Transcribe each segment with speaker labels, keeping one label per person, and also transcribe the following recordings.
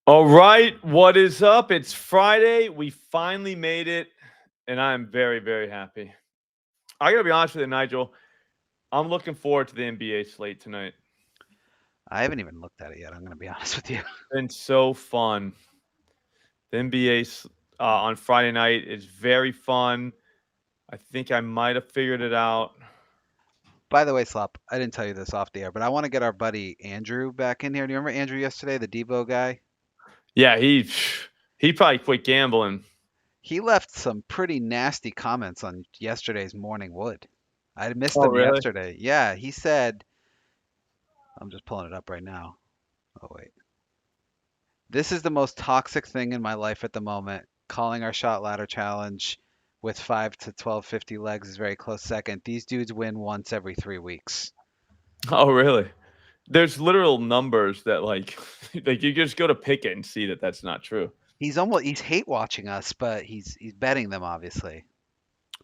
Speaker 1: All right, what is up? It's Friday. We finally made it, and I am very, very happy. I gotta be honest with you, Nigel. I'm looking forward to the NBA slate tonight.
Speaker 2: I haven't even looked at it yet. I'm going to be honest with you.
Speaker 1: Been so fun. The NBA on Friday night is very fun. I think I might have figured it out.
Speaker 2: By the way, Slop, I didn't tell you this off the air, but I want to get our buddy Andrew back in here. Do you remember Andrew yesterday, the Debo guy?
Speaker 1: Yeah, he probably quit gambling.
Speaker 2: He left some pretty nasty comments on yesterday's Morning Wood. I missed
Speaker 1: Oh,
Speaker 2: them
Speaker 1: really?
Speaker 2: yesterday. Yeah, he said, I'm just pulling it up right now. Oh, wait. This is the most toxic thing in my life at the moment. Calling our shot ladder challenge with 5 to 1250 legs is very close second. These dudes win once every 3 weeks.
Speaker 1: Oh, really? There's literal numbers that like you just go to pick it and see that that's not true.
Speaker 2: He's hate watching us, but he's betting them obviously.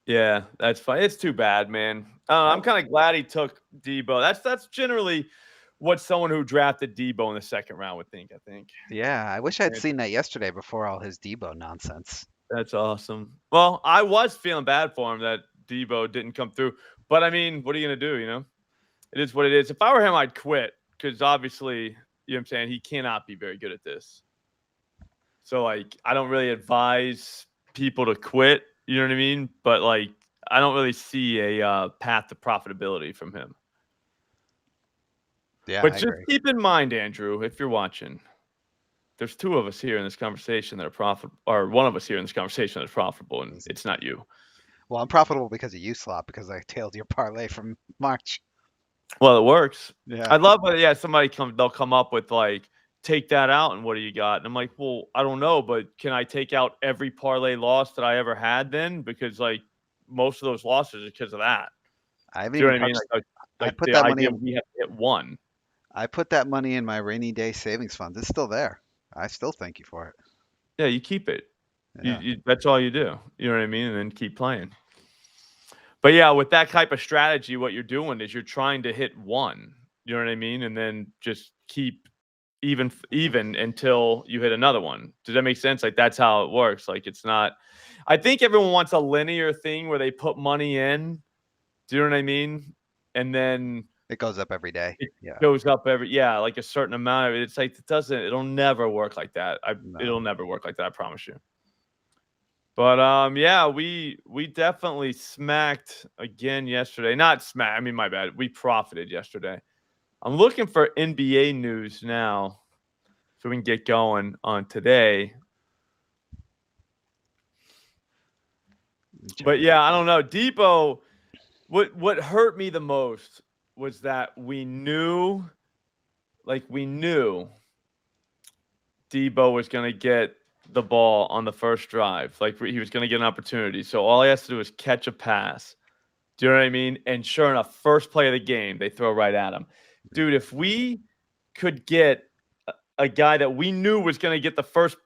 Speaker 1: Yeah, that's fine. It's too bad, man. I'm
Speaker 2: I,
Speaker 1: kind of glad he took Debo. That's generally what someone who drafted Debo in the second round would think. I think.
Speaker 2: yeah, I wish I'd
Speaker 1: And
Speaker 2: seen that yesterday before all his Debo nonsense.
Speaker 1: that's awesome. Well, I was feeling bad for him that Debo didn't come through, but I mean, what are you gonna do? It is what it is. If I were him, I'd quit because obviously, you know what I'm saying, he cannot be very good at this. So like, I don't really advise people to quit. You know what I mean? But like, I don't really see a path to profitability from him.
Speaker 2: Yeah,
Speaker 1: But
Speaker 2: I
Speaker 1: just
Speaker 2: agree.
Speaker 1: keep in mind, Andrew, if you're watching, there's two of us here in this conversation that are profitable, or one of us here in this conversation that's profitable, and it's not you.
Speaker 2: Well, I'm profitable because of you, Slop, because I tailed your parlay from March.
Speaker 1: Well, it works.
Speaker 2: Yeah.
Speaker 1: I love when they'll come up with like take that out and what do you got? And I'm like, well, I don't know, but can I take out every parlay loss that I ever had then? Because like most of those losses are because of that.
Speaker 2: I haven't
Speaker 1: Do you know
Speaker 2: even
Speaker 1: what I mean?
Speaker 2: touched I
Speaker 1: Like
Speaker 2: put
Speaker 1: the
Speaker 2: that money
Speaker 1: idea
Speaker 2: in
Speaker 1: we have to hit one.
Speaker 2: I put that money in my rainy day savings fund. It's still there. I still thank you for it.
Speaker 1: Yeah, you keep it.
Speaker 2: Yeah.
Speaker 1: That's all you do. You know what I mean? And then keep playing. But yeah, with that type of strategy, what you're doing is you're trying to hit one. You know what I mean? And then just keep even until you hit another one. Does that make sense? Like that's how it works. Like it's not. I think everyone wants a linear thing where they put money in. Do you know what I mean? And then
Speaker 2: It goes up every day.
Speaker 1: it
Speaker 2: Yeah.
Speaker 1: goes up like a certain amount. It's like it doesn't. It'll never work like that. It'll
Speaker 2: No.
Speaker 1: never work like that. I promise you. But yeah, we definitely smacked again yesterday. Not smack. I mean, my bad. We profited yesterday. I'm looking for NBA news now, so we can get going on today.
Speaker 2: Check
Speaker 1: But
Speaker 2: it out.
Speaker 1: yeah, I don't know. Debo. What hurt me the most was that we knew Debo was going to get the ball on the first drive. Like he was going to get an opportunity. So all he has to do is catch a pass. Do you know what I mean? And sure enough, first play of the game, they throw right at him. Dude, if we could get a guy that we knew was going to get the first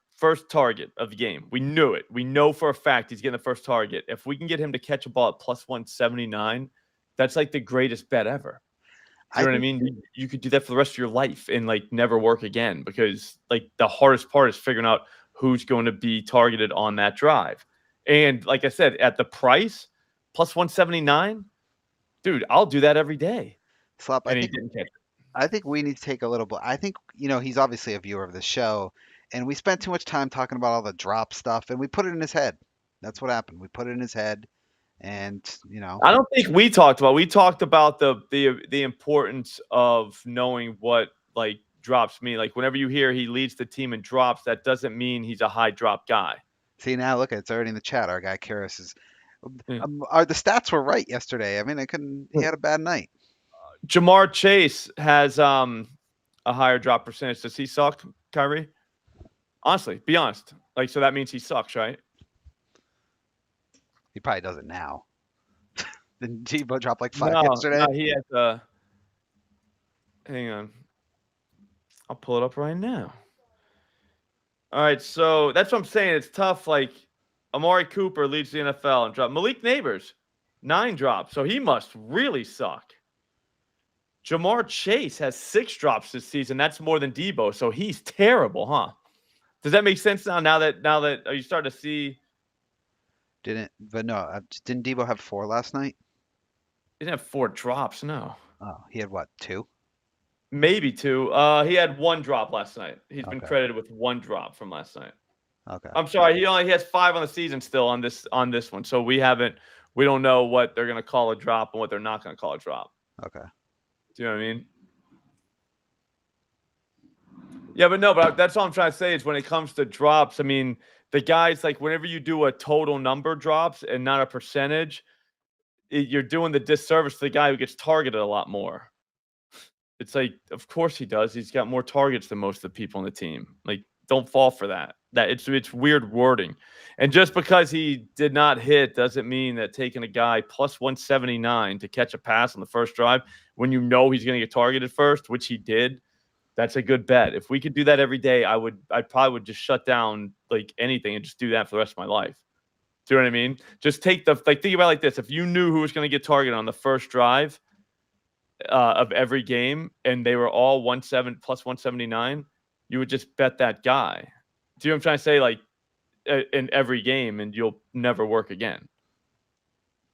Speaker 1: target of the game, we knew it. We know for a fact he's getting the first target. If we can get him to catch a ball at plus 179, that's like the greatest bet ever. Do
Speaker 2: I
Speaker 1: you know what I
Speaker 2: think
Speaker 1: mean? You could do that for the rest of your life and like never work again because like the hardest part is figuring out who's going to be targeted on that drive. And like I said, at the price plus 179, dude, I'll do that every day.
Speaker 2: Slop,
Speaker 1: And he didn't catch it.
Speaker 2: I think we need to take a little bit. I think, he's obviously a viewer of the show, and we spent too much time talking about all the drop stuff, and we put it in his head. That's what happened. We put it in his head, and,
Speaker 1: I don't think we talked about the importance of knowing what like drops mean. Like whenever you hear he leads the team in drops, that doesn't mean he's a high drop guy.
Speaker 2: see now, look, it's already in the chat. Our guy Karis is.
Speaker 1: Yeah.
Speaker 2: The stats were right yesterday. I mean, I couldn't. He had a bad night.
Speaker 1: Jamar Chase has a higher drop percentage. Does he suck, Kyrie? Honestly, be honest. Like, so that means he sucks, right?
Speaker 2: He probably does it now. Didn't Debo drop like 5
Speaker 1: No,
Speaker 2: yesterday?
Speaker 1: he has hang on. I'll pull it up right now. All right, so that's what I'm saying. It's tough. Like Amari Cooper leads the NFL and drop. Malik Neighbors, 9 drops. So he must really suck. Jamar Chase has 6 drops this season. That's more than Debo. So he's terrible, huh? Does that make sense now? Now that are you starting to see?
Speaker 2: Didn't Debo have 4 last night?
Speaker 1: He didn't have 4 drops. No,
Speaker 2: Oh, he had what, 2?
Speaker 1: maybe 2. He had 1 drop last night. He's been
Speaker 2: Okay.
Speaker 1: credited with 1 drop from last night.
Speaker 2: Okay.
Speaker 1: I'm sorry, he has 5 on the season still on this one. So we don't know what they're gonna call a drop and what they're not gonna call a drop.
Speaker 2: Okay.
Speaker 1: Do you know what I mean? Yeah, but that's all I'm trying to say is when it comes to drops, I mean, the guys, like, whenever you do a total number drops and not a percentage, you're doing the disservice to the guy who gets targeted a lot more. It's like, of course he does. He's got more targets than most of the people on the team. Like, don't fall for that. It's weird wording. And just because he did not hit doesn't mean that taking a guy plus 179 to catch a pass on the first drive when you know he's going to get targeted first, which he did, that's a good bet. If we could do that every day, I probably would just shut down like anything and just do that for the rest of my life. Do you know what I mean? Just think about it like this. If you knew who was going to get targeted on the first drive of every game and they were all plus 179, you would just bet that guy. Do you know what I'm trying to say? Like in every game, and you'll never work again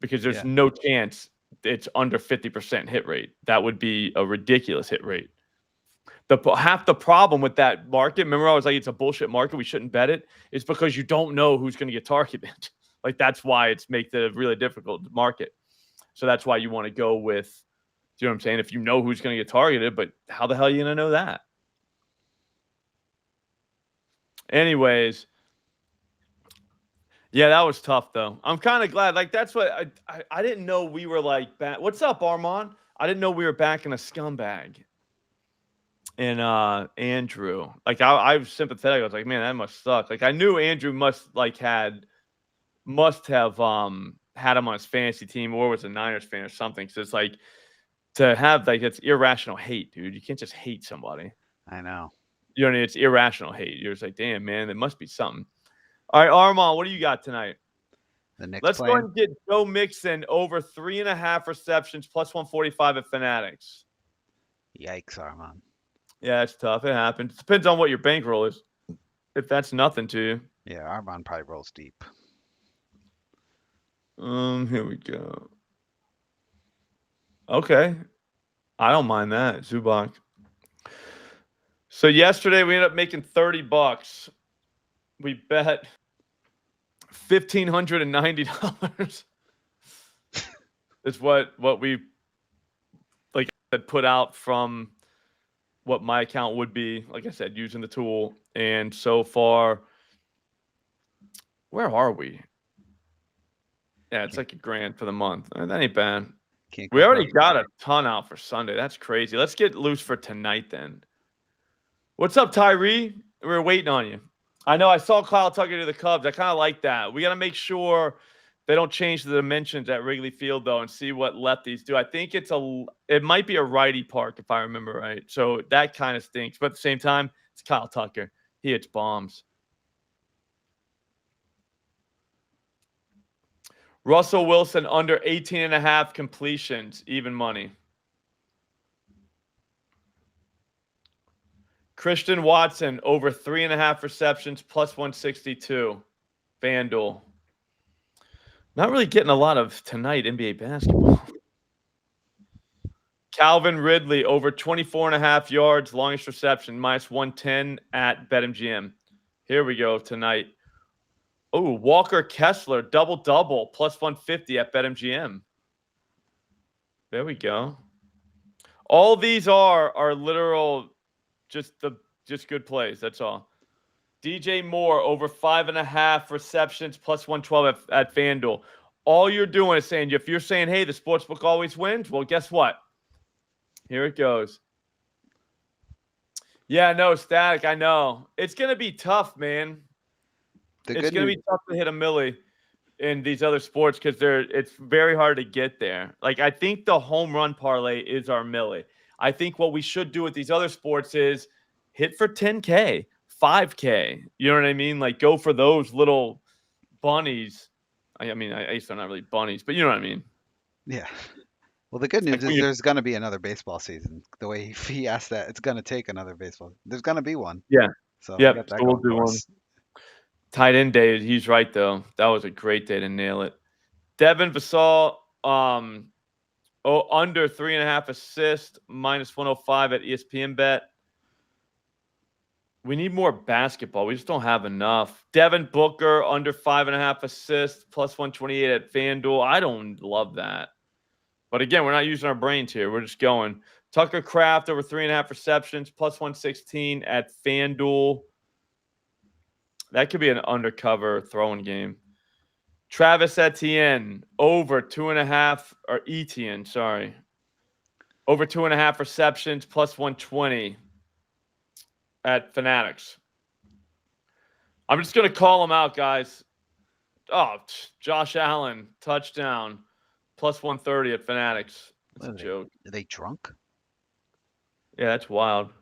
Speaker 1: because there's no chance it's under 50% hit rate. That would be a ridiculous hit rate. Half the problem with that market, remember I was like, it's a bullshit market, we shouldn't bet it, is because you don't know who's going to get targeted. Like, that's why it's makes it a really difficult market. So that's why you want to go with, do you know what I'm saying? If you know who's going to get targeted, but how the hell are you going to know that? Anyways, yeah, that was tough though. I'm kind of glad. Like, that's what I didn't know we were like back. What's up, Armand? I didn't know we were back in a scumbag. And Andrew, like I was sympathetic. I was like, man, that must suck. Like, I knew Andrew must have had him on his fantasy team or was a Niners fan or something. So it's like to have like it's irrational hate, dude. You can't just hate somebody.
Speaker 2: I know.
Speaker 1: You know what I mean? It's irrational hate. You're just like, damn, man, there must be something. All right, Armand, what do you got tonight?
Speaker 2: The Knicks
Speaker 1: Let's go
Speaker 2: playing?
Speaker 1: ahead and get Joe Mixon over 3.5 receptions plus 145 at Fanatics.
Speaker 2: Yikes, Armand.
Speaker 1: Yeah, it's tough. It happens. Depends on what your bankroll is. If that's nothing to you.
Speaker 2: Yeah, Armand probably rolls deep.
Speaker 1: Here we go. Okay. I don't mind that. Zubak. So yesterday we ended up making $30. We bet $1,590. Is what we like had put out from what my account would be, like I said, using the tool. And so far, where are we? Yeah, it's like $1,000 for the month. That ain't bad. We already got a ton out for Sunday. That's crazy. Let's get loose for tonight then. What's up, Tyree? We're waiting on you. I know I saw Kyle Tucker to the Cubs. I kind of like that. We got to make sure they don't change the dimensions at Wrigley Field, though, and see what lefties do. I think it might be a righty park, if I remember right. So that kind of stinks. But at the same time, it's Kyle Tucker. He hits bombs. Russell Wilson under 18.5 completions, even money. Christian Watson over 3.5 receptions plus 162. FanDuel. Not really getting a lot of tonight NBA basketball. Calvin Ridley over 24.5 yards, longest reception, minus 110 at BetMGM. Here we go tonight. Oh, Walker Kessler, double-double, plus 150 at BetMGM. There we go. All these are literal, just good plays. That's all. DJ Moore over 5.5 receptions, plus 112 at FanDuel. All you're doing is saying, if you're saying, hey, the sportsbook always wins, well, guess what? Here it goes. Yeah, no, Static, I know. It's going to be tough, man. It's going to be tough to hit a milli in these other sports because it's very hard to get there. Like, I think the home run parlay is our milli. I think what we should do with these other sports is hit for 10K, 5K. You know what I mean? Like, go for those little bunnies. I mean, I guess they're not really bunnies, but you know what I mean?
Speaker 2: Yeah. Well, the good news is there's going to be another baseball season. The way he asked that, it's going to take another baseball. There's going to be one.
Speaker 1: Yeah.
Speaker 2: So we
Speaker 1: Yep.
Speaker 2: got
Speaker 1: So
Speaker 2: that
Speaker 1: we'll
Speaker 2: going
Speaker 1: do
Speaker 2: for
Speaker 1: one.
Speaker 2: us.
Speaker 1: Tight end day. He's right though. That was a great day to nail it. Devin Vassell, under 3.5 assists, -105 at ESPN bet. We need more basketball. We just don't have enough. Devin Booker, under 5.5 assists, +128 at FanDuel. I don't love that. But again, we're not using our brains here. We're just going. Tucker Kraft, over 3.5 receptions, +116 at FanDuel. That could be an undercover throwing game. Travis Etienne, over 2.5, or Etienne, sorry. Over 2.5 receptions, +120 at Fanatics. I'm just going to call him out, guys. Oh, Josh Allen, touchdown, +130 at Fanatics. That's a joke.
Speaker 2: Are they drunk?
Speaker 1: Yeah, that's wild.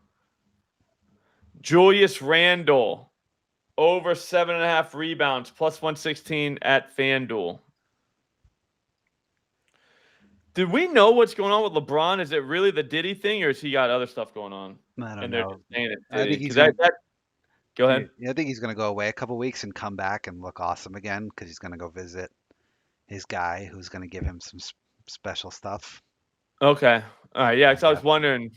Speaker 1: Julius Randle, over 7.5 rebounds, +116 at FanDuel. Did we know what's going on with LeBron? Is it really the Diddy thing, or has he got other stuff going on?
Speaker 2: I don't
Speaker 1: And they're
Speaker 2: know.
Speaker 1: just saying it's
Speaker 2: I think
Speaker 1: Diddy.
Speaker 2: he's
Speaker 1: 'Cause
Speaker 2: gonna.
Speaker 1: go ahead.
Speaker 2: Yeah, I think he's gonna go away a couple weeks and come back and look awesome again because he's gonna go visit his guy who's gonna give him some special stuff.
Speaker 1: Okay. All right. Yeah, because I was
Speaker 2: Yeah.
Speaker 1: wondering.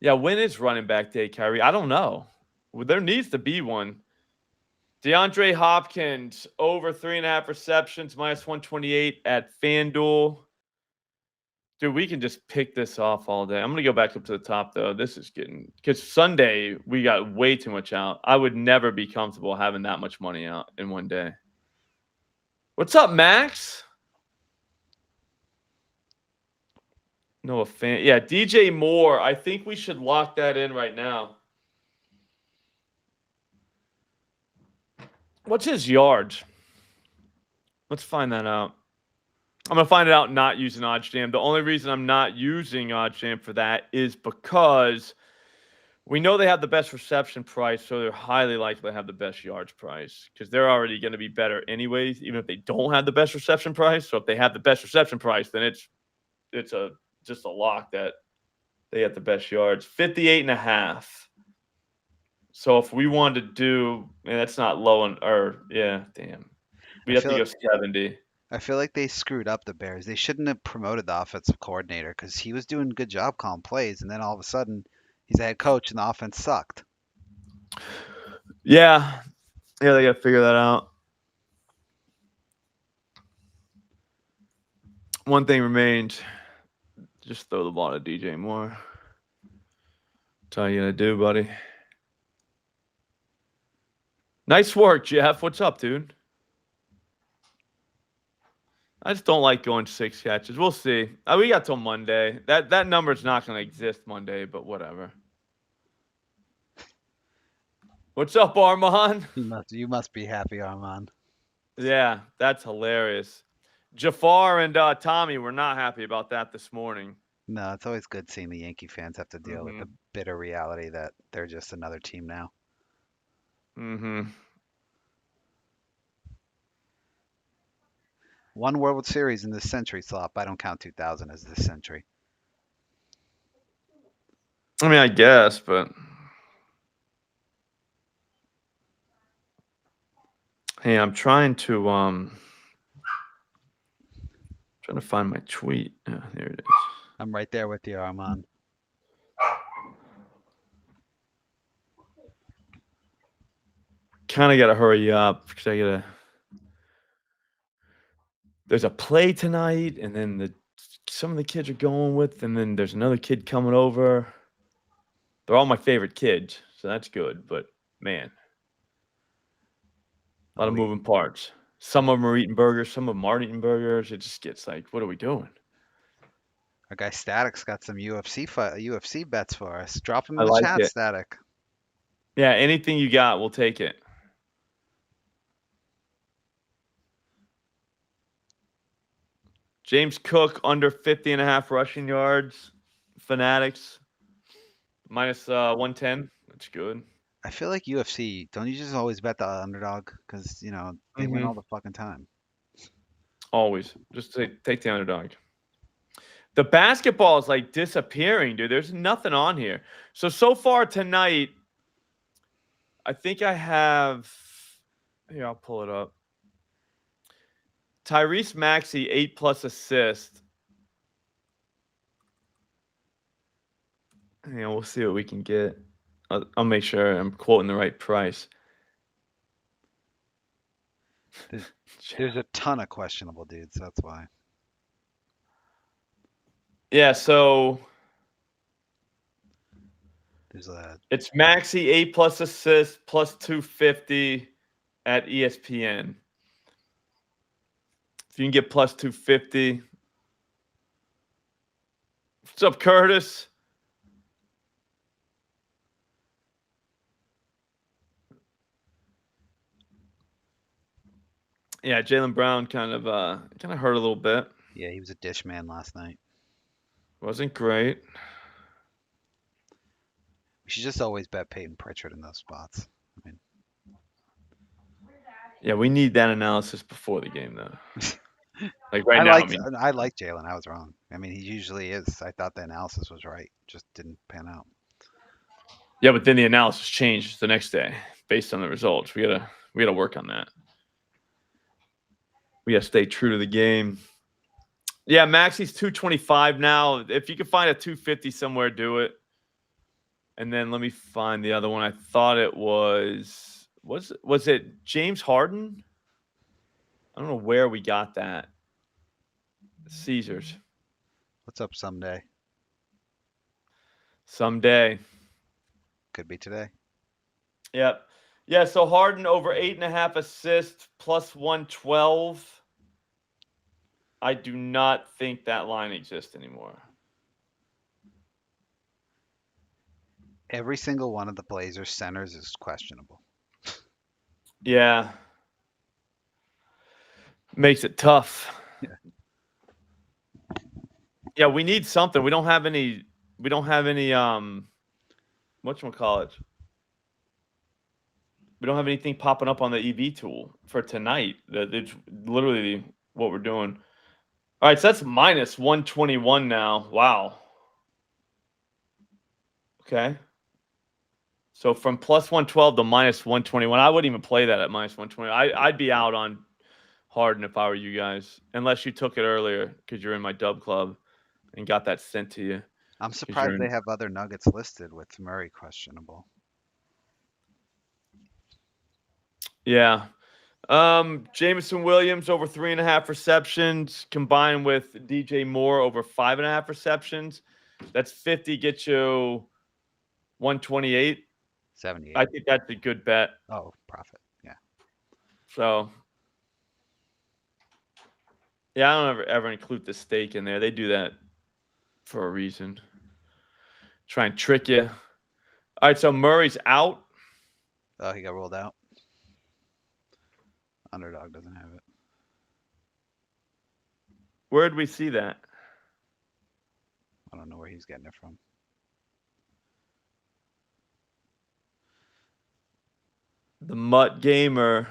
Speaker 1: Yeah, when is running back day, Kyrie? I don't know. Well, there needs to be one. DeAndre Hopkins, over 3.5 receptions, -128 at FanDuel. Dude, we can just pick this off all day. I'm going to go back up to the top, though. This is getting – because Sunday, we got way too much out. I would never be comfortable having that much money out in one day. What's up, Max? No fan. Yeah, DJ Moore. I think we should lock that in right now. What's his yards? Let's find that out. I'm going to find it out not using OddsJam. The only reason I'm not using OddsJam for that is because we know they have the best reception price, so they're highly likely to have the best yards price because they're already going to be better anyways, even if they don't have the best reception price. So if they have the best reception price, then it's just a lock that they have the best yards. 58.5. So if we wanted to do, man, that's not low damn. We'd have to go 70.
Speaker 2: I feel like they screwed up the Bears. They shouldn't have promoted the offensive coordinator because he was doing a good job calling plays, and then all of a sudden he's a head coach and the offense sucked.
Speaker 1: Yeah, they got to figure that out. One thing remains: just throw the ball to DJ Moore. That's all you gotta do, buddy. Nice work, Jeff. What's up, dude? I just don't like going 6 catches. We'll see. We got till Monday. That number's not going to exist Monday, but whatever. What's up, Armand?
Speaker 2: You must be happy, Armand.
Speaker 1: Yeah, that's hilarious. Jafar and Tommy were not happy about that this morning.
Speaker 2: No, it's always good seeing the Yankee fans have to deal with the bitter reality that they're just another team now. One World Series in this century, Slop. I don't count 2000 as this century.
Speaker 1: I mean, I guess, but hey, I'm trying to find my tweet. Oh, there it is.
Speaker 2: I'm right there with you, Armand.
Speaker 1: Kind of got to hurry up because there's a play tonight, and then some of the kids are going with, and then there's another kid coming over. They're all my favorite kids, so that's good. But man, a lot of moving parts. Some of them are eating burgers, some of them aren't eating burgers. It just gets like, what are we doing?
Speaker 2: Our guy Static's got some UFC bets for us. Drop them in the chat, Static.
Speaker 1: Yeah, anything you got, we'll take it. James Cook, under 50.5 rushing yards. Fanatics, -110. That's good.
Speaker 2: I feel like UFC, don't you just always bet the underdog? Because, they win all the fucking time.
Speaker 1: Always. Just take the underdog. The basketball is like disappearing, dude. There's nothing on here. So far tonight, I think I have. Here, I'll pull it up. Tyrese Maxey, 8+ assists. Yeah, we'll see what we can get. I'll make sure I'm quoting the right price.
Speaker 2: There's a ton of questionable dudes. That's why.
Speaker 1: Yeah, so
Speaker 2: There's a
Speaker 1: it's Maxey 8+ assists plus 250 at ESPN. If you can get plus 250. What's up, Curtis? Yeah, Jaylen Brown kind of hurt a little bit.
Speaker 2: yeah, he was a dish man last night.
Speaker 1: Wasn't great.
Speaker 2: We should just always bet Peyton Pritchard in those spots. I mean,
Speaker 1: Yeah, we need that analysis before the game, though. Like right now,
Speaker 2: I like Jaylen. I was wrong. I mean, he usually is. I thought the analysis was right. Just didn't pan out.
Speaker 1: Yeah, but then the analysis changed the next day based on the results. We gotta work on that. We gotta stay true to the game. Yeah, Maxey's 225 now. If you can find a 250 somewhere, do it. And then let me find the other one. I thought it was it James Harden? I don't know where we got that. Caesars.
Speaker 2: What's up someday?
Speaker 1: Someday.
Speaker 2: Could be today.
Speaker 1: Yep. Yeah, so Harden over 8.5 assists plus 112. I do not think that line exists anymore.
Speaker 2: Every single one of the Blazers centers is questionable.
Speaker 1: Yeah. Makes it tough.
Speaker 2: Yeah.
Speaker 1: Yeah, we need something. We don't have any whatchamacallit. We don't have anything popping up on the EV tool for tonight. It's literally what we're doing. All right, so that's minus 121 now. Wow. Okay. So from plus 112 to minus 121, I wouldn't even play that at minus 120. I'd be out on Harden if I were you guys, unless you took it earlier because you're in my dub club and got that sent to you.
Speaker 2: I'm surprised they have other Nuggets listed with Murray questionable.
Speaker 1: Yeah. Jameson Williams over 3.5 receptions combined with DJ Moore over 5.5 receptions. That's 50, get you 128.
Speaker 2: 78.
Speaker 1: I think that's a good bet.
Speaker 2: Oh, profit. Yeah.
Speaker 1: So, yeah, I don't ever include the stake in there. They do that for a reason. Try and trick you. All right, so Murray's out.
Speaker 2: Oh, he got rolled out. Underdog doesn't have it.
Speaker 1: Where did we see that?
Speaker 2: I don't know where he's getting it from.
Speaker 1: The Mutt Gamer.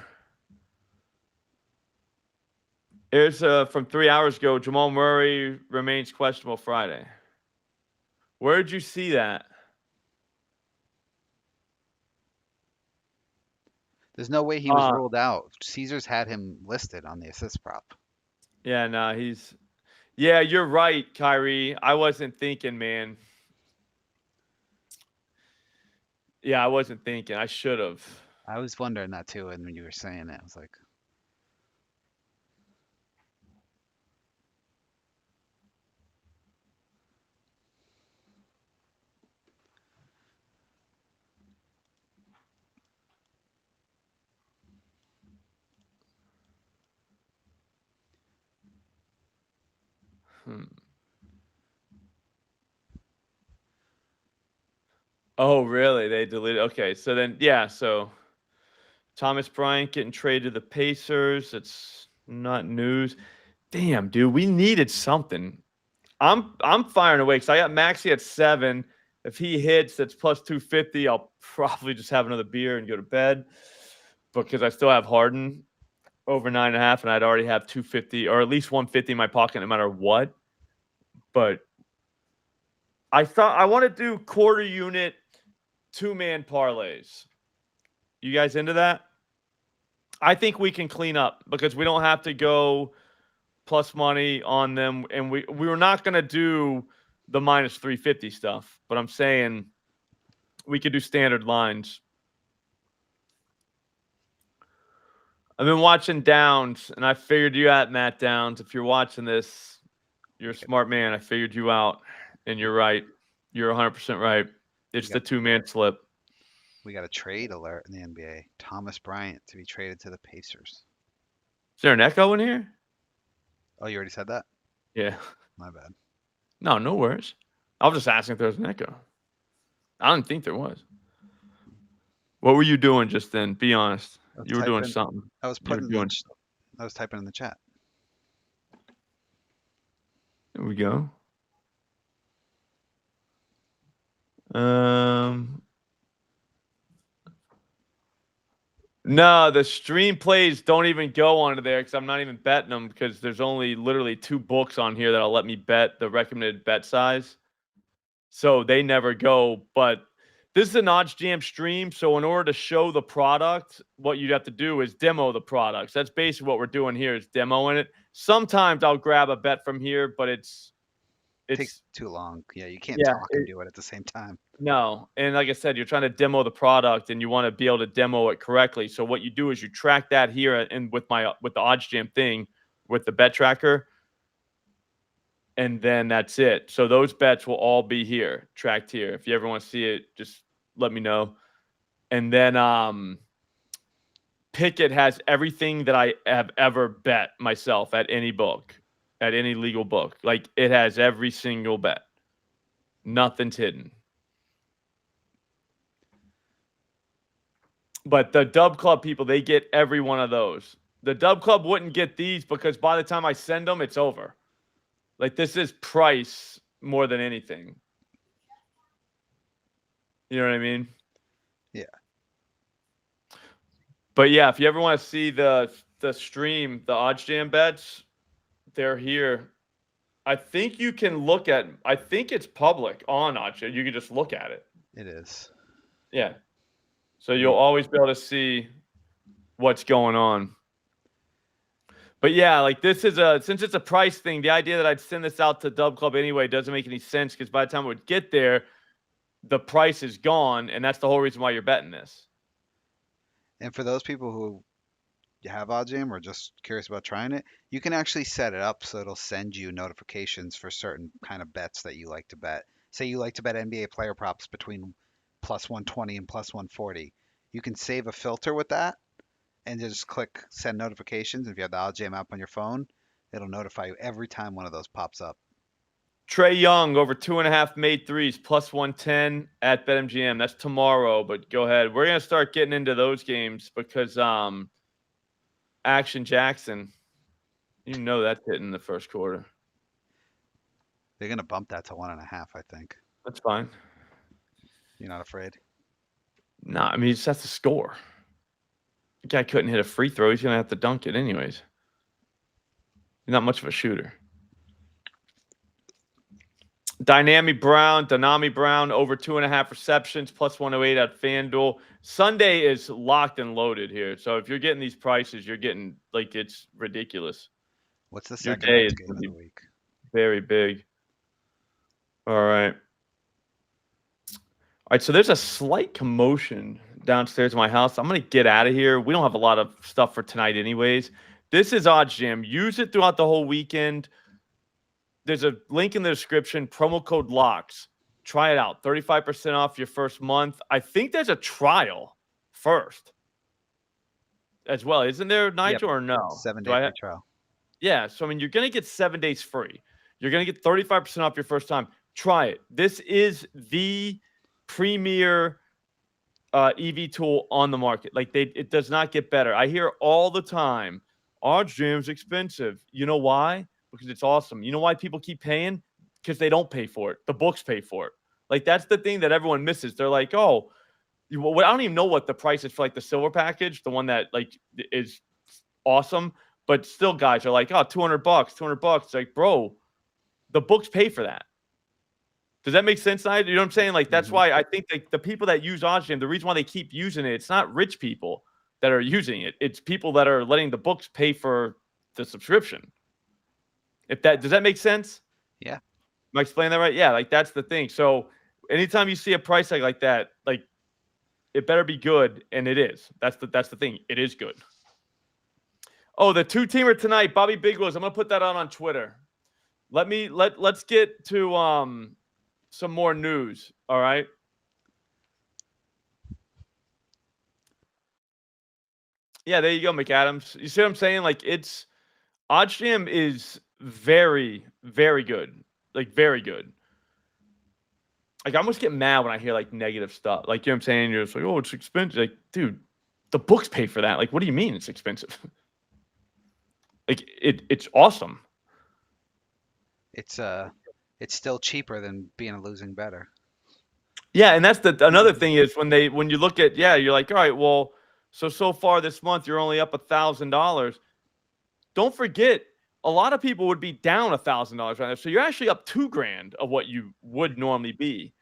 Speaker 1: Here's from 3 hours ago. Jamal Murray remains questionable Friday. Where did you see that?
Speaker 2: There's no way he was ruled out. Caesars had him listed on the assist prop.
Speaker 1: Yeah, no, he's. Yeah, you're right, Kyrie. I wasn't thinking, man. Yeah, I wasn't thinking. I should have.
Speaker 2: I was wondering that too, and when you were saying it, I was like,
Speaker 1: Oh, really? They deleted. Okay, so then, yeah, so Thomas Bryant getting traded to the Pacers. It's not news. Damn, dude, we needed something. I'm firing away because I got Maxey at 7. If he hits, that's plus 250. I'll probably just have another beer and go to bed because I still have Harden over 9.5, and I'd already have 250 or at least 150 in my pocket no matter what. But I thought I want to do quarter unit 2-man parlays. You guys into that? I think we can clean up because we don't have to go plus money on them, and we were not going to do the minus 350 stuff, but I'm saying we could do standard lines. I've been watching Downs, and I figured you out, Matt Downs. If you're watching this, you're a smart man. I figured you out, and you're right. You're 100% right. It's the two-man slip.
Speaker 2: We got a trade alert in the NBA. Thomas Bryant to be traded to the Pacers.
Speaker 1: Is there an echo in here?
Speaker 2: Oh, you already said that?
Speaker 1: Yeah.
Speaker 2: My bad.
Speaker 1: No worries. I was just asking if there was an echo. I didn't think there was. What were you doing just then? Be honest. You were doing something.
Speaker 2: I was putting I was typing in the chat.
Speaker 1: There we go. No, the stream plays don't even go onto there because I'm not even betting them because there's only literally 2 books on here that'll let me bet the recommended bet size. So they never go. But this is an OddsJam stream. So in order to show the product, what you'd have to do is demo the products. That's basically what we're doing here is demoing it. Sometimes I'll grab a bet from here, but it
Speaker 2: takes too long. Yeah, you can't talk and do it at the same time.
Speaker 1: No. And like I said, you're trying to demo the product and you want to be able to demo it correctly. So what you do is you track that here and with the OddsJam thing with the bet tracker. And then that's it. So those bets will all be here, tracked here. If you ever want to see it, just let me know. And then Pickett has everything that I have ever bet myself at any book, at any legal book. Like it has every single bet. Nothing's hidden. But the Dub Club people, they get every one of those. The Dub Club wouldn't get these because by the time I send them, it's over. Like this is price more than anything. You know what I mean?
Speaker 2: Yeah.
Speaker 1: But yeah, if you ever want to see the stream, the OddsJam bets, they're here. I think you can look at. I think it's public on OddsJam. You can just look at it.
Speaker 2: It is.
Speaker 1: Yeah. So you'll always be able to see what's going on. But yeah, like this is since it's a price thing, the idea that I'd send this out to Dub Club anyway doesn't make any sense because by the time it would get there, the price is gone, and that's the whole reason why you're betting this.
Speaker 2: And for those people who have OddsJam or just curious about trying it, you can actually set it up so it'll send you notifications for certain kind of bets that you like to bet. Say you like to bet NBA player props between plus 120 and plus 140. You can save a filter with that and just click send notifications. If you have the OddsJam app on your phone, it'll notify you every time one of those pops up.
Speaker 1: Trae Young over 2.5 made threes plus 110 at BetMGM. That's tomorrow, but go ahead. We're gonna start getting into those games because Action Jackson, you know that's hitting the first quarter.
Speaker 2: They're gonna bump that to 1.5, I think.
Speaker 1: That's fine.
Speaker 2: You're not afraid?
Speaker 1: No, I mean, he just has to score. The guy couldn't hit a free throw. He's going to have to dunk it anyways. He's not much of a shooter. Dynami Brown, over 2.5 receptions, plus 108 at FanDuel. Sunday is locked and loaded here. So if you're getting these prices, you're getting, like, it's ridiculous.
Speaker 2: What's the second best game of the week?
Speaker 1: Very big. All right. All right, so there's a slight commotion downstairs in my house. I'm going to get out of here. We don't have a lot of stuff for tonight anyways. This is OddsJam. Use it throughout the whole weekend. There's a link in the description, promo code LOCKS. Try it out. 35% off your first month. I think there's a trial first as well. Isn't there, Nigel, or no?
Speaker 2: 7-day free trial.
Speaker 1: Yeah, so I mean, you're going to get 7 days free. You're going to get 35% off your first time. Try it. This is the premier EV tool on the market. Like it does not get better. I hear all the time, OddsJam's expensive. You know why? Because it's awesome. You know why people keep paying? Because they don't pay for it. The books pay for it. Like that's the thing that everyone misses. They're like, oh, I don't even know what the price is for like the silver package, the one that like is awesome. But still, guys are like, oh, $200, $200. It's like, bro, the books pay for that. Does that make sense, Nigel? You know what I'm saying? Like, that's
Speaker 2: Mhm.
Speaker 1: why I think the people that use OddsJam, the reason why they keep using it, it's not rich people that are using it. It's people that are letting the books pay for the subscription. Does that make sense?
Speaker 2: Yeah.
Speaker 1: Am I explaining that right? Yeah, like that's the thing. So anytime you see a price tag like that, like it better be good, and it is. That's the thing. It is good. Oh, the two-teamer tonight, Bobby Bigwoods. I'm gonna put that on Twitter. Let's get to some more news. All right. Yeah, there you go, McAdams. You see what I'm saying? Like OddsJam is very, very good. Like very good. Like I almost get mad when I hear like negative stuff. Like you know what I'm saying? You're just like, oh, it's expensive. Like, dude, the books pay for that. Like, what do you mean it's expensive? Like it's awesome.
Speaker 2: It's still cheaper than being a losing bettor.
Speaker 1: Yeah, and that's another thing is when you look at you're like, all right, well, so far this month you're only up $1,000. Don't forget, a lot of people would be down $1,000 right now, so you're actually up $2,000 of what you would normally be.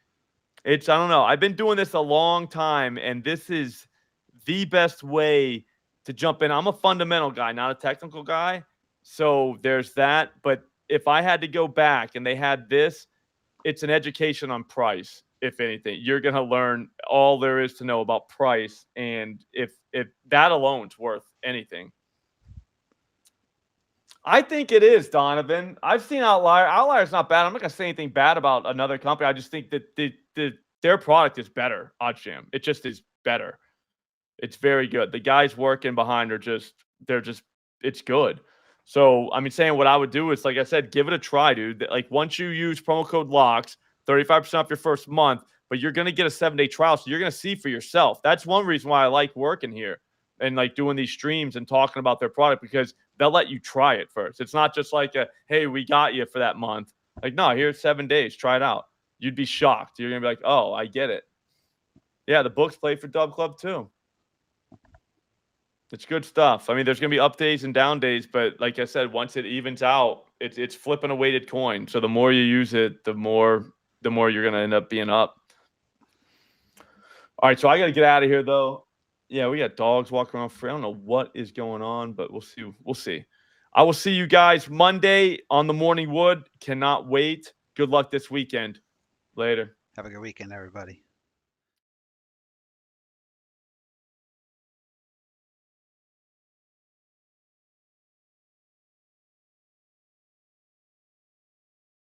Speaker 1: I don't know. I've been doing this a long time, and this is the best way to jump in. I'm a fundamental guy, not a technical guy, so there's that. But if I had to go back and they had this, it's an education on price. If anything, you're going to learn all there is to know about price, and if that alone's worth anything. I think it is, Donovan. I've seen Outlier. Outlier's not bad. I'm not going to say anything bad about another company. I just think that their product is better, OddsJam. It just is better. It's very good. The guys working behind it's good. So, I mean, saying what I would do is, like I said, give it a try, dude. Like, once you use promo code LOCKS, 35% off your first month, but you're going to get a 7-day trial. So you're going to see for yourself. That's one reason why I like working here and like doing these streams and talking about their product, because they'll let you try it first. It's not just like hey, we got you for that month. Like, no, here's 7 days. Try it out. You'd be shocked. You're going to be like, oh, I get it. Yeah, the books play for Dub Club too. It's good stuff. I mean, there's going to be up days and down days, but like I said, once it evens out, it's flipping a weighted coin. So the more you use it, the more you're going to end up being up. All right, so I got to get out of here though. Yeah, we got dogs walking around free. I don't know what is going on, but we'll see. We'll see. I will see you guys Monday on the Morning Wood. Cannot wait. Good luck this weekend. Later.
Speaker 2: Have a good weekend, everybody.